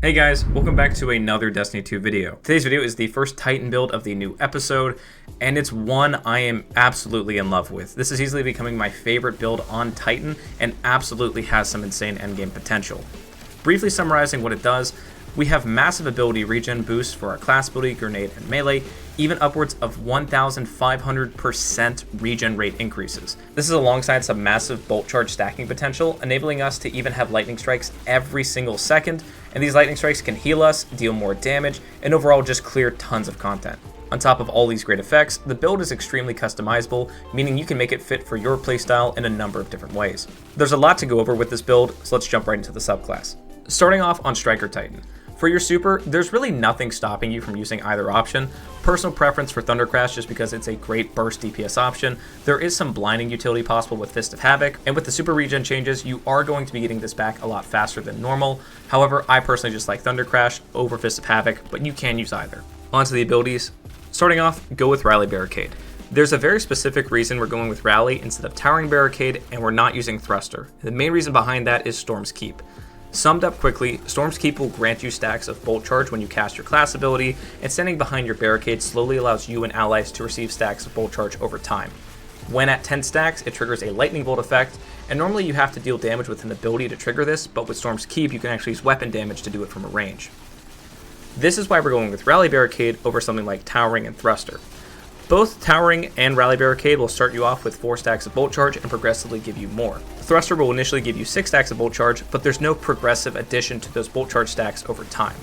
Hey guys, welcome back to another Destiny 2 video. Today's video is the first Titan build of the new episode, and it's one I am absolutely in love with. This is easily becoming my favorite build on Titan, and absolutely has some insane endgame potential. Briefly summarizing what it does, we have massive ability regen boosts for our class ability, grenade, and melee, even upwards of 1,500% regen rate increases. This is alongside some massive bolt charge stacking potential, enabling us to even have lightning strikes every single second, and these lightning strikes can heal us, deal more damage, and overall just clear tons of content. On top of all these great effects, the build is extremely customizable, meaning you can make it fit for your playstyle in a number of different ways. There's a lot to go over with this build, so let's jump right into the subclass. Starting off on Striker Titan. For your super, there's really nothing stopping you from using either option. Personal preference for Thundercrash just because it's a great burst DPS option. There is some blinding utility possible with Fist of Havoc, and with the super regen changes, you are going to be getting this back a lot faster than normal. However, I personally just like Thundercrash over Fist of Havoc, but you can use either. Onto the abilities. Starting off, go with Rally Barricade. There's a very specific reason we're going with Rally instead of Towering Barricade, and we're not using Thruster. The main reason behind that is Storm's Keep. Summed up quickly, Storm's Keep will grant you stacks of Bolt Charge when you cast your class ability, and standing behind your barricade slowly allows you and allies to receive stacks of Bolt Charge over time. When at 10 stacks, it triggers a Lightning Bolt effect, and normally you have to deal damage with an ability to trigger this, but with Storm's Keep you can actually use weapon damage to do it from a range. This is why we're going with Rally Barricade over something like Towering and Thruster. Both Towering and Rally Barricade will start you off with 4 stacks of Bolt Charge and progressively give you more. Thruster will initially give you 6 stacks of Bolt Charge, but there's no progressive addition to those Bolt Charge stacks over time.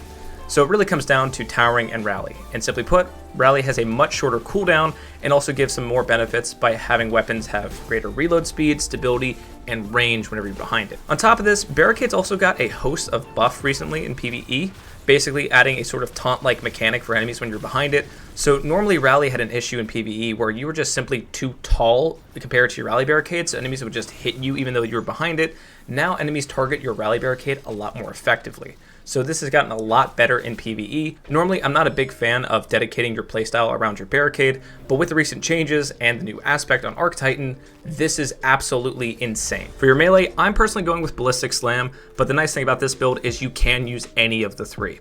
So it really comes down to Towering and Rally, and simply put, Rally has a much shorter cooldown and also gives some more benefits by having weapons have greater reload speed, stability, and range whenever you're behind it. On top of this, Barricade's also got a host of buff recently in PvE, basically adding a sort of taunt-like mechanic for enemies when you're behind it. So normally Rally had an issue in PvE where you were just simply too tall compared to your Rally Barricade, so enemies would just hit you even though you were behind it. Now enemies target your Rally Barricade a lot more effectively. So this has gotten a lot better in PvE. Normally, I'm not a big fan of dedicating your playstyle around your barricade, but with the recent changes and the new aspect on Arc Titan, this is absolutely insane. For your melee, I'm personally going with Ballistic Slam, but the nice thing about this build is you can use any of the three.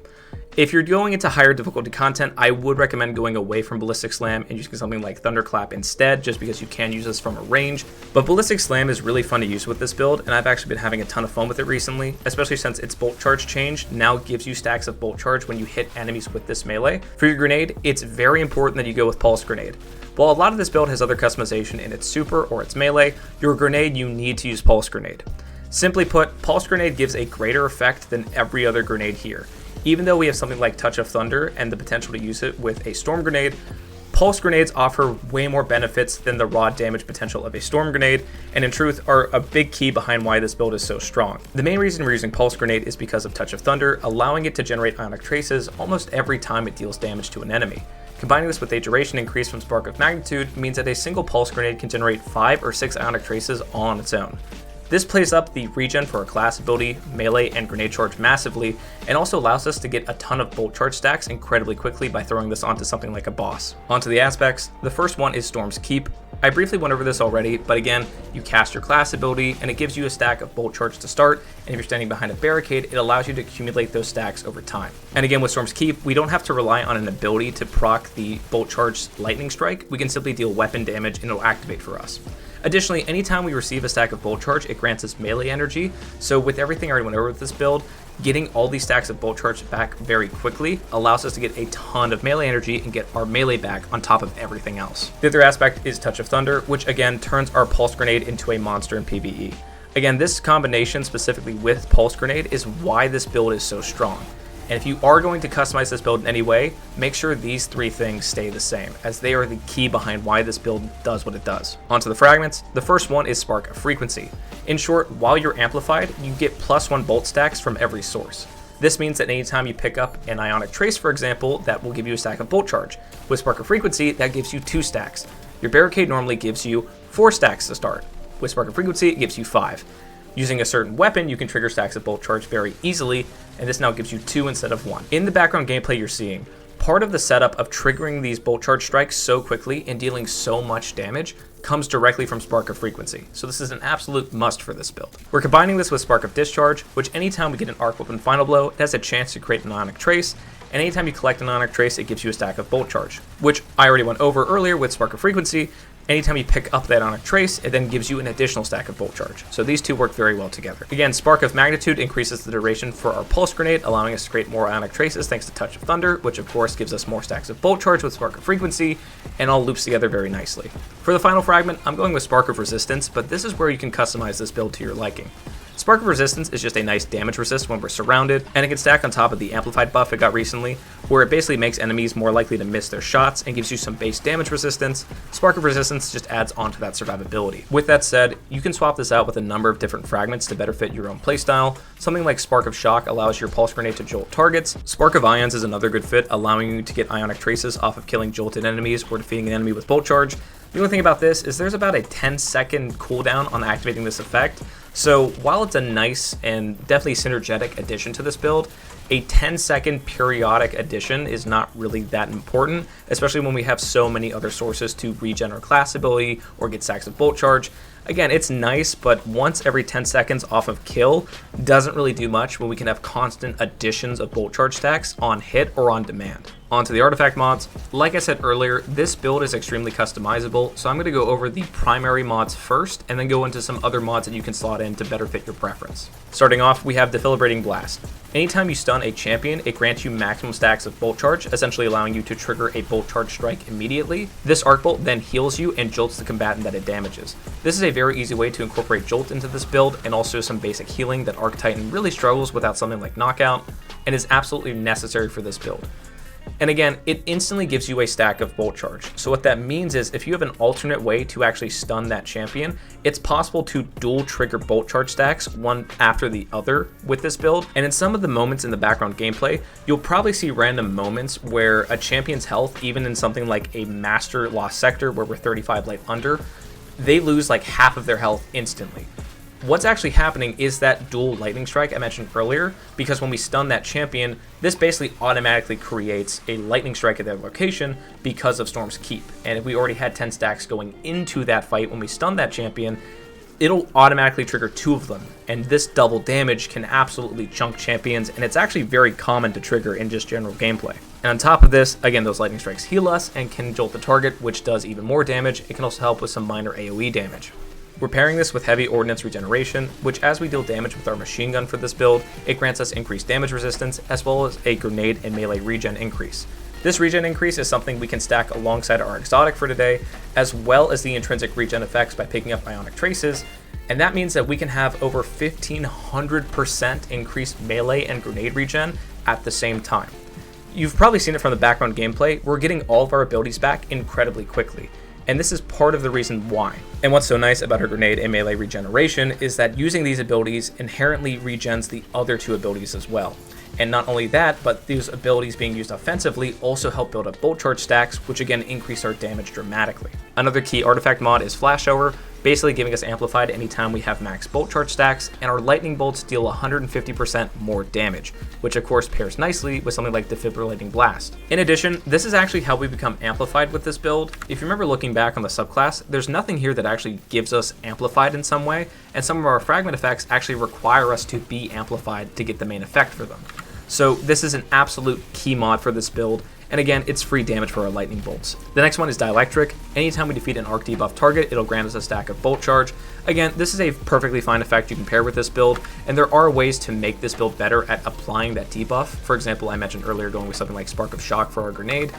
If you're going into higher difficulty content, I would recommend going away from Ballistic Slam and using something like Thunderclap instead, just because you can use this from a range. But Ballistic Slam is really fun to use with this build, and I've actually been having a ton of fun with it recently, especially since its Bolt Charge change now gives you stacks of Bolt Charge when you hit enemies with this melee. For your grenade, it's very important that you go with Pulse Grenade. While a lot of this build has other customization in its super or its melee, your grenade you need to use Pulse Grenade. Simply put, Pulse Grenade gives a greater effect than every other grenade here. Even though we have something like Touch of Thunder and the potential to use it with a Storm Grenade, Pulse Grenades offer way more benefits than the raw damage potential of a Storm Grenade, and in truth are a big key behind why this build is so strong. The main reason we're using Pulse Grenade is because of Touch of Thunder, allowing it to generate Ionic Traces almost every time it deals damage to an enemy. Combining this with a duration increase from Spark of Magnitude means that a single Pulse Grenade can generate 5 or 6 Ionic Traces all on its own. This plays up the regen for our class ability, melee, and grenade charge massively, and also allows us to get a ton of bolt charge stacks incredibly quickly by throwing this onto something like a boss. Onto the aspects, the first one is Storm's Keep. I briefly went over this already, but again, you cast your class ability, and it gives you a stack of bolt charge to start, and if you're standing behind a barricade, it allows you to accumulate those stacks over time. And again, with Storm's Keep, we don't have to rely on an ability to proc the bolt charge lightning strike. We can simply deal weapon damage, and it'll activate for us. Additionally, anytime we receive a stack of Bolt Charge, it grants us melee energy, so with everything I already went over with this build, getting all these stacks of Bolt Charge back very quickly allows us to get a ton of melee energy and get our melee back on top of everything else. The other aspect is Touch of Thunder, which again turns our Pulse Grenade into a monster in PvE. Again, this combination specifically with Pulse Grenade is why this build is so strong. And if you are going to customize this build in any way, make sure these 3 things stay the same, as they are the key behind why this build does what it does. Onto the fragments, the first one is Spark of Frequency. In short, while you're amplified, you get +1 bolt stacks from every source. This means that anytime you pick up an Ionic Trace, for example, that will give you a stack of Bolt Charge. With Spark of Frequency, that gives you 2 stacks. Your Barricade normally gives you 4 stacks to start. With Spark of Frequency, it gives you 5. Using a certain weapon, you can trigger stacks of Bolt Charge very easily, and this now gives you 2 instead of 1. In the background gameplay you're seeing, part of the setup of triggering these bolt charge strikes so quickly and dealing so much damage comes directly from Spark of Frequency, so this is an absolute must for this build. We're combining this with Spark of Discharge, which anytime we get an Arc Weapon Final Blow, it has a chance to create an Ionic Trace, and anytime you collect an Ionic Trace, it gives you a stack of Bolt Charge, which I already went over earlier with Spark of Frequency. Anytime you pick up that Ionic Trace, it then gives you an additional stack of Bolt Charge. So these two work very well together. Again, Spark of Magnitude increases the duration for our Pulse Grenade, allowing us to create more Ionic Traces thanks to Touch of Thunder, which of course gives us more stacks of Bolt Charge with Spark of Frequency, and all loops together very nicely. For the final fragment, I'm going with Spark of Resistance, but this is where you can customize this build to your liking. Spark of Resistance is just a nice damage resist when we're surrounded, and it can stack on top of the Amplified buff it got recently, where it basically makes enemies more likely to miss their shots and gives you some base damage resistance. Spark of Resistance just adds on to that survivability. With that said, you can swap this out with a number of different fragments to better fit your own playstyle. Something like Spark of Shock allows your Pulse Grenade to jolt targets. Spark of Ions is another good fit, allowing you to get Ionic Traces off of killing jolted enemies or defeating an enemy with Bolt Charge. The only thing about this is there's about a 10-second cooldown on activating this effect, so while it's a nice and definitely synergetic addition to this build, a 10-second periodic addition is not really that important, especially when we have so many other sources to regen our class ability or get stacks of Bolt Charge. Again, it's nice, but once every 10 seconds off of kill doesn't really do much when we can have constant additions of Bolt Charge stacks on hit or on demand. Onto the artifact mods. Like I said earlier, this build is extremely customizable, so I'm going to go over the primary mods first and then go into some other mods that you can slot in to better fit your preference. Starting off, we have Defibrillating Blast. Anytime you stun a champion, it grants you maximum stacks of Bolt Charge, essentially allowing you to trigger a Bolt Charge strike immediately. This Arc Bolt then heals you and jolts the combatant that it damages. This is a very easy way to incorporate Jolt into this build, and also some basic healing that Arc Titan really struggles without something like Knockout, and is absolutely necessary for this build. And again, it instantly gives you a stack of Bolt Charge. So what that means is if you have an alternate way to actually stun that champion, it's possible to dual trigger Bolt Charge stacks one after the other with this build. And in some of the moments in the background gameplay, you'll probably see random moments where a champion's health, even in something like a Master Lost Sector where we're 35 life under, they lose like half of their health instantly. What's actually happening is that dual lightning strike I mentioned earlier, because when we stun that champion, this basically automatically creates a lightning strike at their location because of Storm's Keep. And if we already had 10 stacks going into that fight when we stun that champion, it'll automatically trigger 2 of them. And this double damage can absolutely chunk champions, and it's actually very common to trigger in just general gameplay. And on top of this, again, those lightning strikes heal us and can jolt the target, which does even more damage. It can also help with some minor AoE damage. We're pairing this with Heavy Ordnance Regeneration, which as we deal damage with our machine gun for this build, it grants us increased damage resistance as well as a grenade and melee regen increase. This regen increase is something we can stack alongside our exotic for today, as well as the intrinsic regen effects by picking up Ionic Traces, and that means that we can have over 1500% increased melee and grenade regen at the same time. You've probably seen it from the background gameplay, we're getting all of our abilities back incredibly quickly. And this is part of the reason why. And what's so nice about our grenade and melee regeneration is that using these abilities inherently regens the other 2 abilities as well. And not only that, but these abilities being used offensively also help build up Bolt Charge stacks, which again increase our damage dramatically. Another key artifact mod is Flash Shower, basically giving us amplified anytime we have max Bolt Charge stacks, and our lightning bolts deal 150% more damage, which of course pairs nicely with something like Defibrillating Blast. In addition, this is actually how we become amplified with this build. If you remember looking back on the subclass, there's nothing here that actually gives us amplified in some way, and some of our fragment effects actually require us to be amplified to get the main effect for them. So this is an absolute key mod for this build, and again, it's free damage for our lightning bolts. The next one is Dielectric. Anytime we defeat an arc debuff target, it'll grant us a stack of Bolt Charge. Again, this is a perfectly fine effect you can pair with this build, and there are ways to make this build better at applying that debuff. For example, I mentioned earlier going with something like Spark of Shock for our grenade.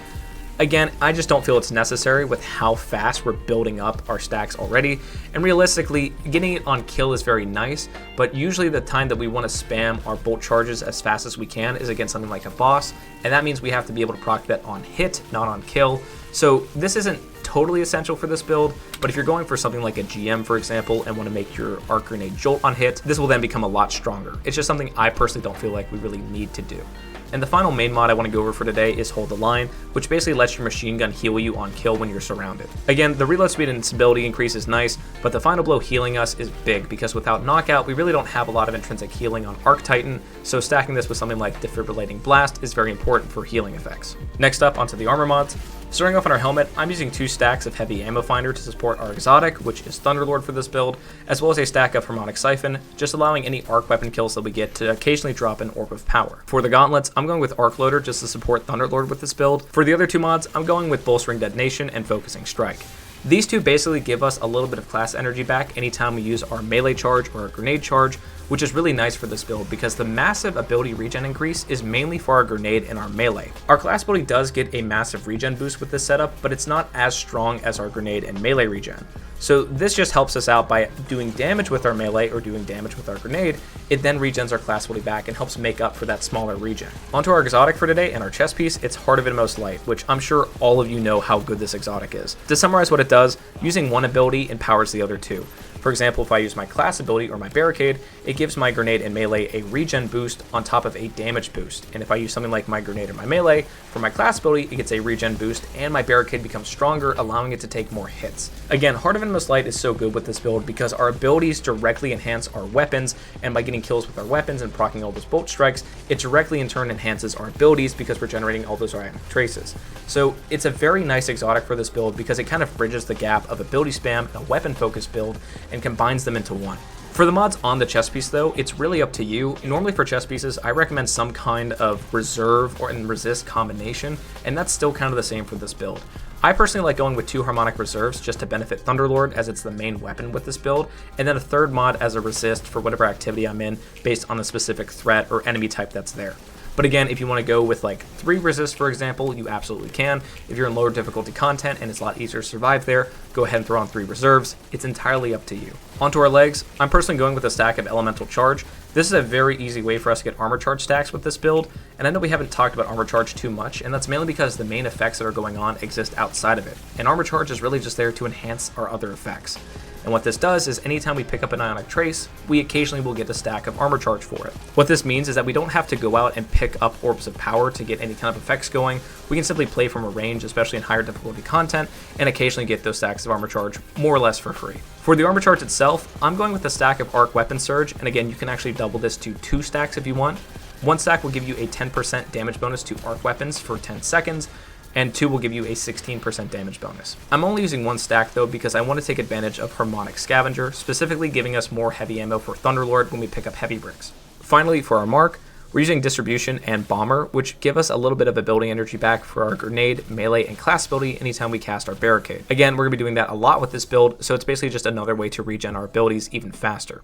Again, I just don't feel it's necessary with how fast we're building up our stacks already, and realistically, getting it on kill is very nice, but usually the time that we want to spam our Bolt Charges as fast as we can is against something like a boss, and that means we have to be able to proc that on hit, not on kill. So this isn't totally essential for this build, but if you're going for something like a GM, for example, and want to make your arc grenade jolt on hit, this will then become a lot stronger. It's just something I personally don't feel like we really need to do. And the final main mod I want to go over for today is Hold the Line, which basically lets your machine gun heal you on kill when you're surrounded. Again, the reload speed and stability increase is nice, but the final blow healing us is big, because without knockout, we really don't have a lot of intrinsic healing on Arc Titan, so stacking this with something like Defibrillating Blast is very important for healing effects. Next up, onto the armor mods. Starting off on our helmet, I'm using 2 stacks of Heavy Ammo Finder to support our exotic, which is Thunderlord for this build, as well as a stack of Harmonic Siphon, just allowing any arc weapon kills that we get to occasionally drop an Orb of Power. For the gauntlets, I'm going with Arc Loader just to support Thunderlord with this build. For the other 2 mods, I'm going with Bolstering Detonation and Focusing Strike. These 2 basically give us a little bit of class energy back anytime we use our melee charge or our grenade charge, which is really nice for this build because the massive ability regen increase is mainly for our grenade and our melee. Our class ability does get a massive regen boost with this setup, but it's not as strong as our grenade and melee regen. So this just helps us out by doing damage with our melee or doing damage with our grenade. It then regens our class ability back and helps make up for that smaller regen. Onto our exotic for today and our chest piece, it's Heart of Inmost Light, which I'm sure all of you know how good this exotic is. To summarize what it does, using one ability empowers the other 2. For example, if I use my class ability or my barricade, it gives my grenade and melee a regen boost on top of a damage boost. And if I use something like my grenade or my melee, for my class ability, it gets a regen boost and my barricade becomes stronger, allowing it to take more hits. Again, Heart of Inmost Light is so good with this build because our abilities directly enhance our weapons, and by getting kills with our weapons and proccing all those bolt strikes, it directly in turn enhances our abilities because we're generating all those ionic traces. So it's a very nice exotic for this build because it kind of bridges the gap of ability spam and a weapon focused build and combines them into one. For the mods on the chest piece though, it's really up to you. Normally for chest pieces, I recommend some kind of reserve or and resist combination, and that's still kind of the same for this build. I personally like going with 2 harmonic reserves just to benefit Thunderlord as it's the main weapon with this build, and then a 3rd mod as a resist for whatever activity I'm in based on the specific threat or enemy type that's there. But again, if you want to go with like 3 resist, for example, you absolutely can. If you're in lower difficulty content and it's a lot easier to survive there, go ahead and throw on 3 reserves. It's entirely up to you. Onto our legs, I'm personally going with a stack of Elemental Charge. This is a very easy way for us to get armor charge stacks with this build, and I know we haven't talked about armor charge too much, and that's mainly because the main effects that are going on exist outside of it, and armor charge is really just there to enhance our other effects. And what this does is anytime we pick up an ionic trace, we occasionally will get a stack of armor charge for it. What this means is that we don't have to go out and pick up orbs of power to get any kind of effects going. We can simply play from a range, especially in higher difficulty content, and occasionally get those stacks of armor charge more or less for free. For the armor charge itself, I'm going with a stack of arc weapon surge, and again, you can actually double this to 2 stacks if you want. 1 stack will give you a 10% damage bonus to arc weapons for 10 seconds, and 2 will give you a 16% damage bonus. I'm only using 1 stack though because I want to take advantage of Harmonic Scavenger, specifically giving us more heavy ammo for Thunderlord when we pick up heavy bricks. Finally, for our mark, we're using Distribution and Bomber, which give us a little bit of ability energy back for our grenade, melee, and class ability anytime we cast our barricade. Again, we're going to be doing that a lot with this build, so it's basically just another way to regen our abilities even faster.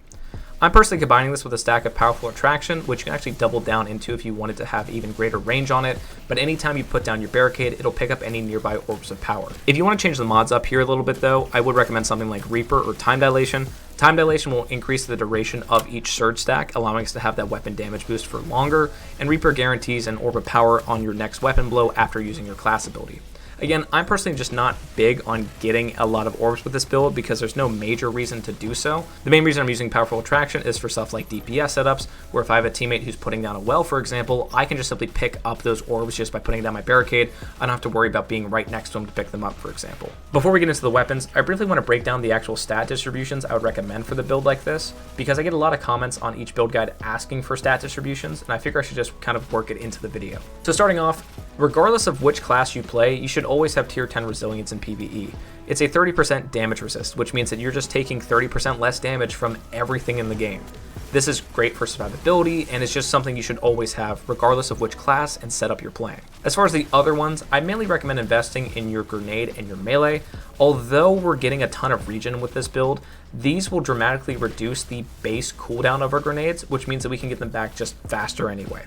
I'm personally combining this with a stack of Powerful Attraction, which you can actually double down into if you wanted to have even greater range on it, but anytime you put down your barricade, it'll pick up any nearby orbs of power. If you want to change the mods up here a little bit though, I would recommend something like Reaper or Time Dilation. Time Dilation will increase the duration of each surge stack, allowing us to have that weapon damage boost for longer, and Reaper guarantees an orb of power on your next weapon blow after using your class ability. Again, I'm personally just not big on getting a lot of orbs with this build because there's no major reason to do so. The main reason I'm using Powerful Attraction is for stuff like DPS setups, where if I have a teammate who's putting down a well, for example, I can just simply pick up those orbs just by putting down my barricade. I don't have to worry about being right next to them to pick them up, for example. Before we get into the weapons, I briefly want to break down the actual stat distributions I would recommend for the build like this, because I get a lot of comments on each build guide asking for stat distributions, and I figure I should just kind of work it into the video. So starting off, regardless of which class you play, you should always have tier 10 resilience in PvE. It's a 30% damage resist, which means that you're just taking 30% less damage from everything in the game. This is great for survivability, and it's just something you should always have regardless of which class and setup you're playing. As far as the other ones, I mainly recommend investing in your grenade and your melee. Although we're getting a ton of regen with this build, these will dramatically reduce the base cooldown of our grenades, which means that we can get them back just faster anyway.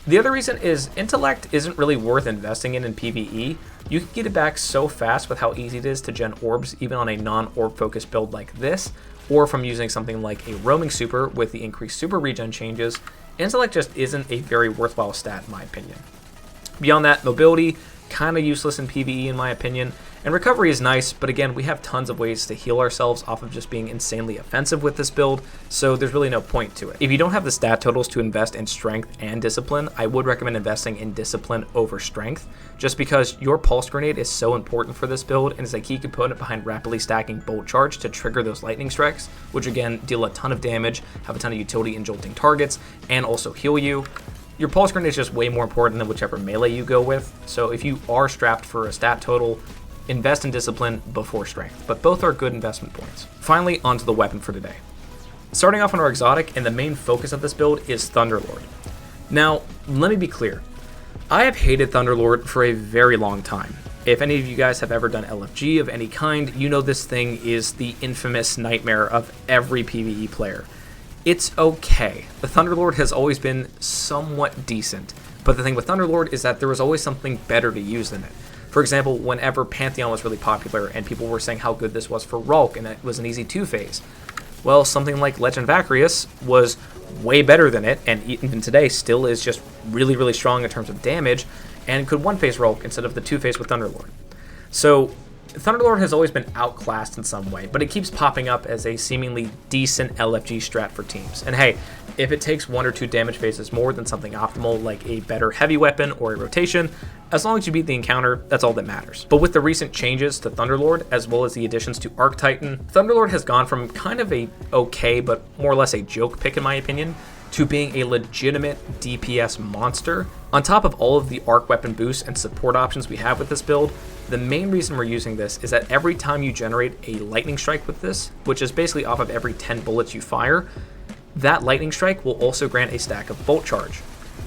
The other reason is Intellect isn't really worth investing in PvE. You can get it back so fast with how easy it is to gen orbs even on a non-orb focused build like this, or from using something like a roaming super with the increased super regen changes. Intellect just isn't a very worthwhile stat in my opinion. Beyond that, mobility kind of useless in PvE in my opinion. And recovery is nice, but again, we have tons of ways to heal ourselves off of just being insanely offensive with this build, so there's really no point to it. If you don't have the stat totals to invest in strength and discipline, I would recommend investing in discipline over strength, just because your pulse grenade is so important for this build and is a key component behind rapidly stacking bolt charge to trigger those lightning strikes, which again deal a ton of damage, have a ton of utility in jolting targets, and also heal you. Your pulse grenade is just way more important than whichever melee you go with, so if you are strapped for a stat total, invest in discipline before strength, but both are good investment points. Finally, onto the weapon for today. Starting off on our exotic, and the main focus of this build is Thunderlord. Now, let me be clear. I have hated Thunderlord for a very long time. If any of you guys have ever done LFG of any kind, you know this thing is the infamous nightmare of every PvE player. It's okay. The Thunderlord has always been somewhat decent, but the thing with Thunderlord is that there was always something better to use than it. For example, whenever Pantheon was really popular and people were saying how good this was for Rulk and it was an easy two-phase, well, something like Legend of Acreus was way better than it, and even today still is just really, really strong in terms of damage, and could one-phase Rulk instead of the two-phase with Thunderlord. So Thunderlord has always been outclassed in some way, but it keeps popping up as a seemingly decent LFG strat for teams. And hey, if it takes 1 or 2 damage phases more than something optimal like a better heavy weapon or a rotation, as long as you beat the encounter, that's all that matters. But with the recent changes to Thunderlord, as well as the additions to Arc Titan, Thunderlord has gone from kind of a okay, but more or less a joke pick in my opinion, to being a legitimate DPS monster. On top of all of the arc weapon boosts and support options we have with this build, the main reason we're using this is that every time you generate a lightning strike with this, which is basically off of every 10 bullets you fire, that lightning strike will also grant a stack of bolt charge,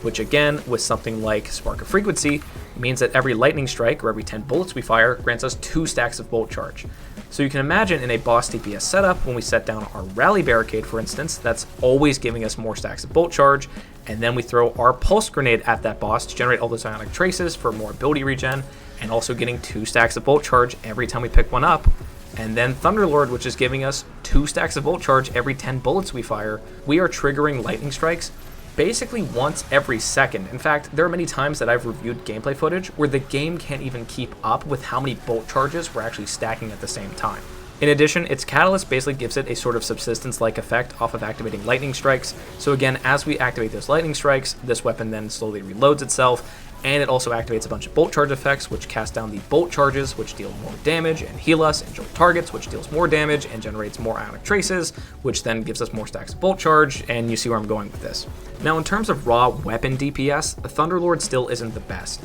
which again, with something like Spark of Frequency, means that every lightning strike or every 10 bullets we fire grants us 2 stacks of bolt charge. So you can imagine in a boss DPS setup, when we set down our rally barricade, for instance, that's always giving us more stacks of bolt charge, and then we throw our pulse grenade at that boss to generate all those ionic traces for more ability regen, and also getting 2 stacks of bolt charge every time we pick one up. And then Thunderlord, which is giving us 2 stacks of bolt charge every 10 bullets we fire. We are triggering lightning strikes basically once every second. In fact, there are many times that I've reviewed gameplay footage where the game can't even keep up with how many bolt charges we're actually stacking at the same time. In addition, its catalyst basically gives it a sort of subsistence-like effect off of activating lightning strikes. So again, as we activate those lightning strikes, this weapon then slowly reloads itself, and it also activates a bunch of bolt charge effects, which cast down the bolt charges, which deal more damage and heal us, and jolt targets, which deals more damage and generates more ionic traces, which then gives us more stacks of bolt charge, and you see where I'm going with this. Now, in terms of raw weapon DPS, Thunderlord still isn't the best.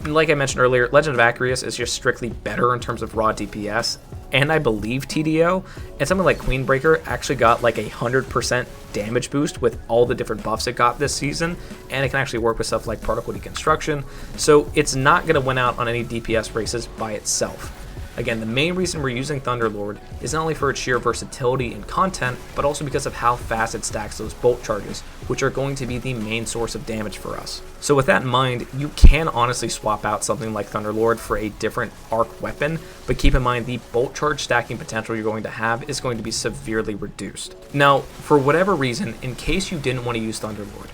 Like I mentioned earlier, Legend of Acreus is just strictly better in terms of raw DPS, and I believe TDO, and something like Queenbreaker actually got like 100% damage boost with all the different buffs it got this season, and it can actually work with stuff like particle deconstruction, so it's not going to win out on any DPS races by itself. Again, the main reason we're using Thunderlord is not only for its sheer versatility and content, but also because of how fast it stacks those bolt charges, which are going to be the main source of damage for us. So with that in mind, you can honestly swap out something like Thunderlord for a different arc weapon, but keep in mind the bolt charge stacking potential you're going to have is going to be severely reduced. Now, for whatever reason, in case you didn't want to use Thunderlord,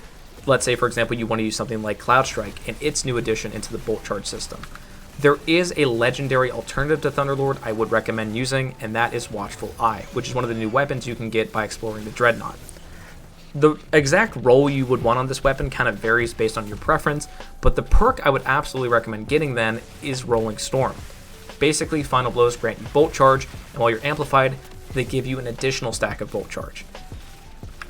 let's say for example you want to use something like Cloud Strike and its new addition into the bolt charge system, there is a legendary alternative to Thunderlord I would recommend using, and that is Watchful Eye, which is one of the new weapons you can get by exploring the Dreadnought. The exact role you would want on this weapon kind of varies based on your preference, but the perk I would absolutely recommend getting then is Rolling Storm. Basically, Final Blows grant you bolt charge, and while you're amplified, they give you an additional stack of bolt charge.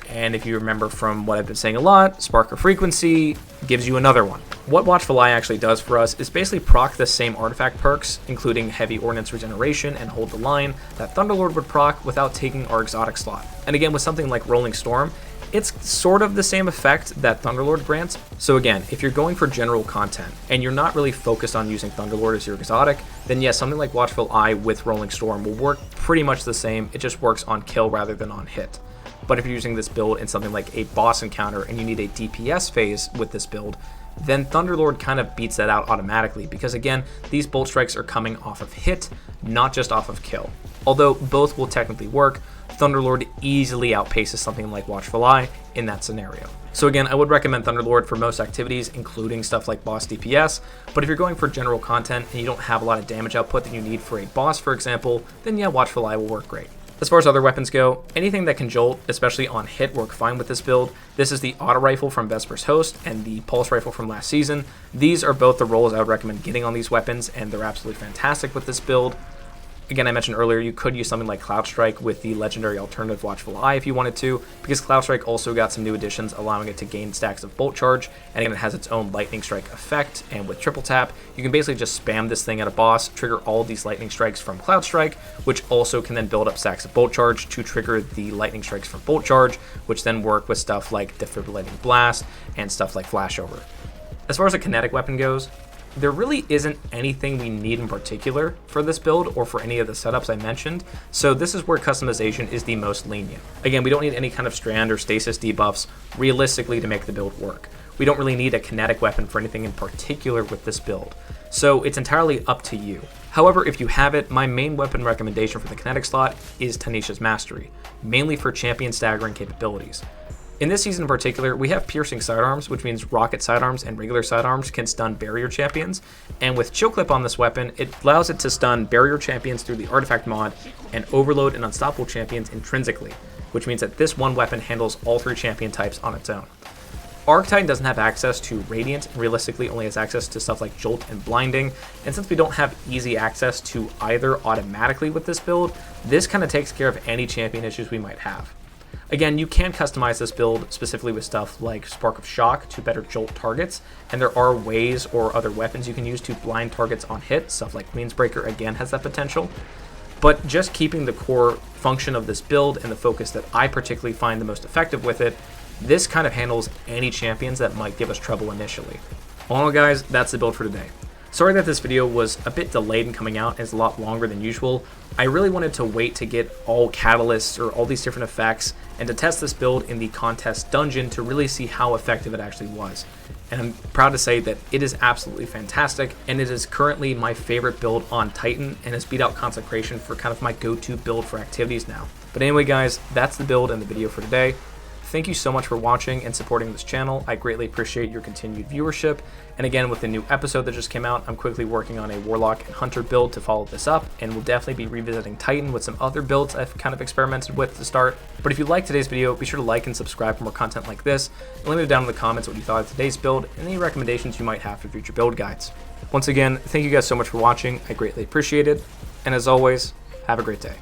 And if you remember from what I've been saying a lot, Spark of Frequency gives you another one. What Watchful Eye actually does for us is basically proc the same artifact perks, including Heavy Ordnance Regeneration and Hold the Line, that Thunderlord would proc without taking our exotic slot. And again, with something like Rolling Storm, it's sort of the same effect that Thunderlord grants. So again, if you're going for general content and you're not really focused on using Thunderlord as your exotic, then yes, something like Watchful Eye with Rolling Storm will work pretty much the same. It just works on kill rather than on hit. But if you're using this build in something like a boss encounter and you need a DPS phase with this build, then Thunderlord kind of beats that out automatically, because again, these bolt strikes are coming off of hit, not just off of kill. Although both will technically work, Thunderlord easily outpaces something like Watchful Eye in that scenario. So again, I would recommend Thunderlord for most activities, including stuff like boss DPS, but if you're going for general content and you don't have a lot of damage output that you need for a boss, for example, then yeah, Watchful Eye will work great. As far as other weapons go, anything that can jolt, especially on hit, work fine with this build. This is the auto rifle from Vesper's Host and the pulse rifle from last season. These are both the rolls I would recommend getting on these weapons, and they're absolutely fantastic with this build. Again, I mentioned earlier, you could use something like Cloud Strike with the legendary alternative Watchful Eye if you wanted to, because Cloud Strike also got some new additions allowing it to gain stacks of Bolt Charge, and again, it has its own Lightning Strike effect, and with Triple Tap, you can basically just spam this thing at a boss, trigger all these Lightning Strikes from Cloud Strike, which also can then build up stacks of Bolt Charge to trigger the Lightning Strikes from Bolt Charge, which then work with stuff like Defibrillating Blast and stuff like Flashover. As far as a kinetic weapon goes, there really isn't anything we need in particular for this build or for any of the setups I mentioned, so this is where customization is the most lenient. Again, we don't need any kind of strand or stasis debuffs realistically to make the build work. We don't really need a kinetic weapon for anything in particular with this build, so it's entirely up to you. However, if you have it, my main weapon recommendation for the kinetic slot is Tanisha's Mastery, mainly for champion staggering capabilities. In this season in particular, we have piercing sidearms, which means rocket sidearms and regular sidearms can stun barrier champions, and with Chill Clip on this weapon, it allows it to stun barrier champions through the artifact mod and overload and unstoppable champions intrinsically, which means that this one weapon handles all 3 champion types on its own. Arctitan doesn't have access to Radiant, and realistically only has access to stuff like Jolt and Blinding, and since we don't have easy access to either automatically with this build, this kind of takes care of any champion issues we might have. Again, you can customize this build specifically with stuff like Spark of Shock to better jolt targets, and there are ways or other weapons you can use to blind targets on hit. Stuff like Queensbreaker again has that potential. But just keeping the core function of this build and the focus that I particularly find the most effective with it, this kind of handles any champions that might give us trouble initially. All in all, guys, that's the build for today. Sorry that this video was a bit delayed in coming out and it's a lot longer than usual. I really wanted to wait to get all catalysts or all these different effects and to test this build in the contest dungeon to really see how effective it actually was. And I'm proud to say that it is absolutely fantastic, and it is currently my favorite build on Titan and has beat out Consecration for kind of my go-to build for activities now. But anyway, guys, that's the build and the video for today. Thank you so much for watching and supporting this channel. I greatly appreciate your continued viewership. And again, with the new episode that just came out, I'm quickly working on a Warlock and Hunter build to follow this up, and we'll definitely be revisiting Titan with some other builds I've kind of experimented with to start. But if you liked today's video, be sure to like and subscribe for more content like this, and let me know down in the comments what you thought of today's build and any recommendations you might have for future build guides. Once again, thank you guys so much for watching. I greatly appreciate it. And as always, have a great day.